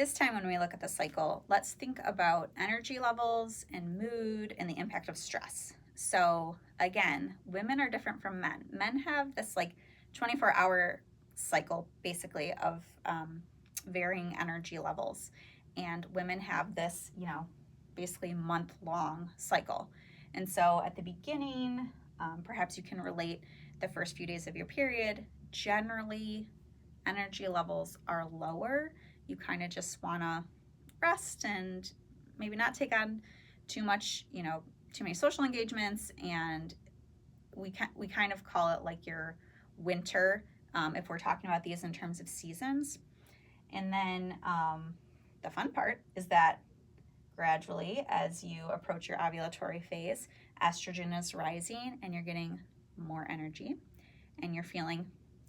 This time when we look at the cycle, let's think about energy levels and mood and the impact of stress. So again, women are different from men. Men have this like 24-hour cycle basically of varying energy levels, and women have this, basically month-long cycle. And so at the beginning, perhaps you can relate the first few days of your period. Generally, energy levels are lower. You kind of just want to rest and maybe not take on too much, too many social engagements. And we kind of call it like your winter, if we're talking about these in terms of seasons. And then the fun part is that gradually, as you approach your ovulatory phase, estrogen is rising and you're getting more energy and you're feeling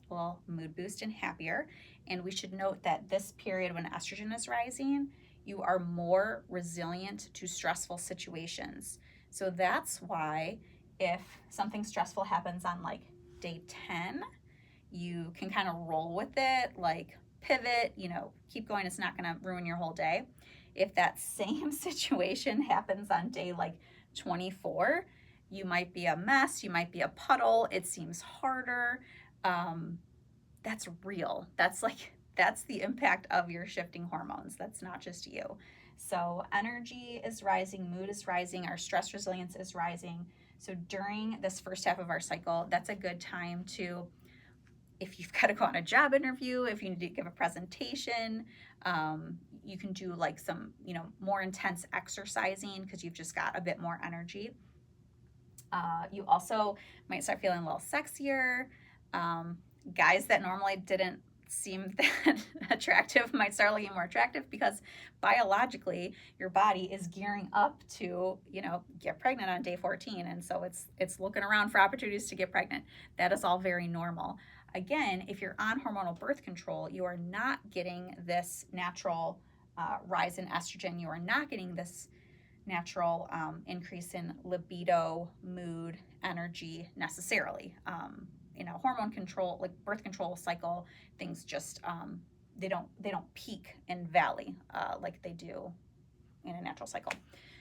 a little mood boost and happier. And we should note that this period when estrogen is rising, you are more resilient to stressful situations. So that's why if something stressful happens on like day 10, you can kind of roll with it, like pivot, keep going. It's not going to ruin your whole day. If that same situation happens on day like 24, you might be a mess, you might be a puddle, it seems harder. That's real. That's the impact of your shifting hormones. That's not just you. So energy is rising, mood is rising, our stress resilience is rising. So during this first half of our cycle, that's a good time to, if you've got to go on a job interview, if you need to give a presentation, you can do like some, more intense exercising because you've just got a bit more energy. You also might start feeling a little sexier. Guys that normally didn't seem that attractive might start looking more attractive because biologically your body is gearing up to, get pregnant on day 14. And so it's looking around for opportunities to get pregnant. That is all very normal. Again, if you're on hormonal birth control, you are not getting this natural rise in estrogen. You are not getting this natural increase in libido, mood, energy necessarily. Hormone control, like birth control cycle, things just they don't peak and valley like they do in a natural cycle.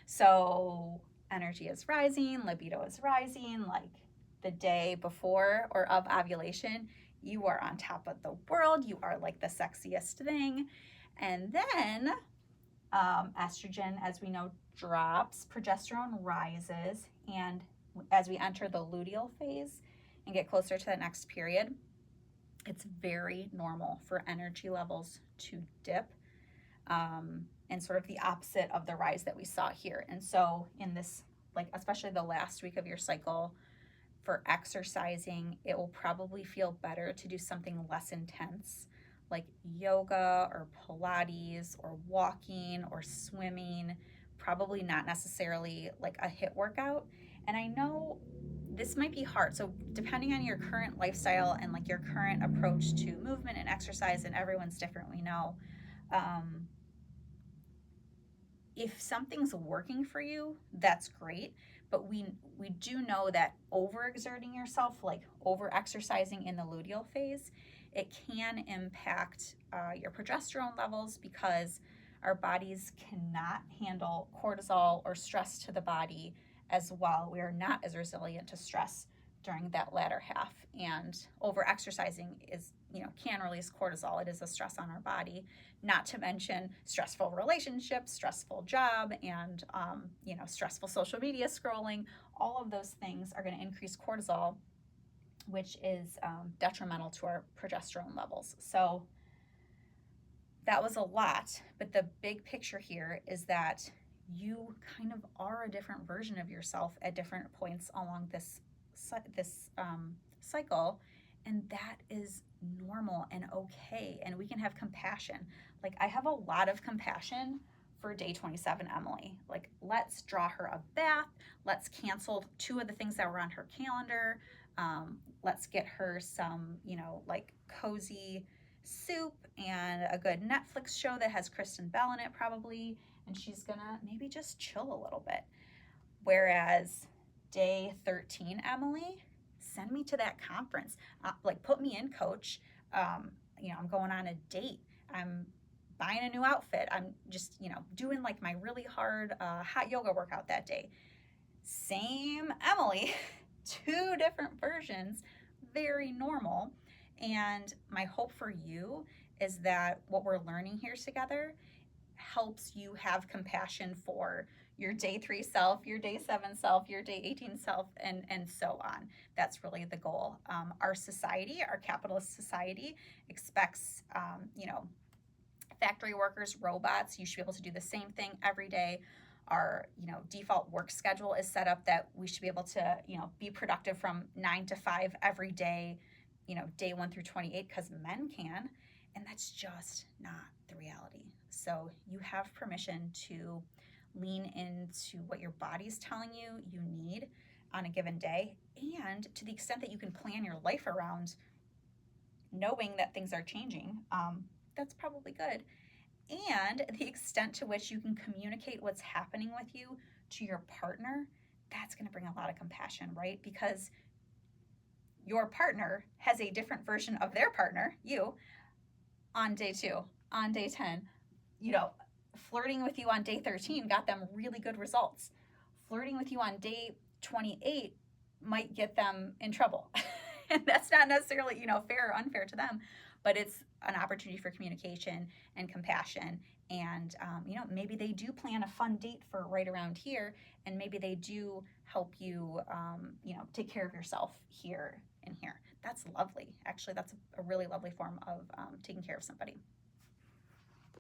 So energy is rising, libido is rising. Like the day before or of ovulation, you are on top of the world. You are like the sexiest thing. And then estrogen, as we know, drops, progesterone rises, and as we enter the luteal phase and get closer to the next period, it's very normal for energy levels to dip, and sort of the opposite of the rise that we saw here. And so in this, like especially the last week of your cycle, for exercising, it will probably feel better to do something less intense, like yoga or Pilates or walking or swimming, probably not necessarily like a HIIT workout. And I know this might be hard. So depending on your current lifestyle and like your current approach to movement and exercise, and everyone's different, we know, if something's working for you, that's great. But we do know that overexerting yourself, like over exercising in the luteal phase, it can impact your progesterone levels because our bodies cannot handle cortisol or stress to the body as well. We are not as resilient to stress during that latter half. And over exercising is, can release cortisol. It is a stress on our body, not to mention stressful relationships, stressful job, and, stressful social media scrolling. All of those things are going to increase cortisol, which is detrimental to our progesterone levels. So that was a lot, but the big picture here is that you kind of are a different version of yourself at different points along this cycle, and that is normal and okay, and we can have compassion. Like I have a lot of compassion for day 27 Emily. Like, let's draw her a bath, let's cancel 2 of the things that were on her calendar, let's get her some, like cozy soup and a good Netflix show that has Kristen Bell in it probably, and she's gonna maybe just chill a little bit. Whereas day 13 Emily, send me to that conference, like put me in, coach. I'm going on a date, I'm buying a new outfit. I'm just, doing like my really hard hot yoga workout that day. Same Emily, two different versions, very normal. And my hope for you is that what we're learning here together helps you have compassion for your day 3 self, your day 7 self, your day 18 self, and so on. That's really the goal. Our society, our capitalist society, expects, factory workers, robots. You should be able to do the same thing every day. Our, default work schedule is set up that we should be able to, be productive from 9 to 5 every day, day 1 through 28, because men can. And that's just not the reality. So you have permission to lean into what your body's telling you you need on a given day. And to the extent that you can plan your life around knowing that things are changing, that's probably good. And the extent to which you can communicate what's happening with you to your partner, that's going to bring a lot of compassion, right? Because your partner has a different version of their partner, you, on day 2, on day 10. Flirting with you on day 13 got them really good results. Flirting with you on day 28 might get them in trouble. And that's not necessarily, fair or unfair to them, but it's an opportunity for communication and compassion. And, maybe they do plan a fun date for right around here, and maybe they do help you, take care of yourself here and here. That's lovely. Actually, that's a really lovely form of taking care of somebody.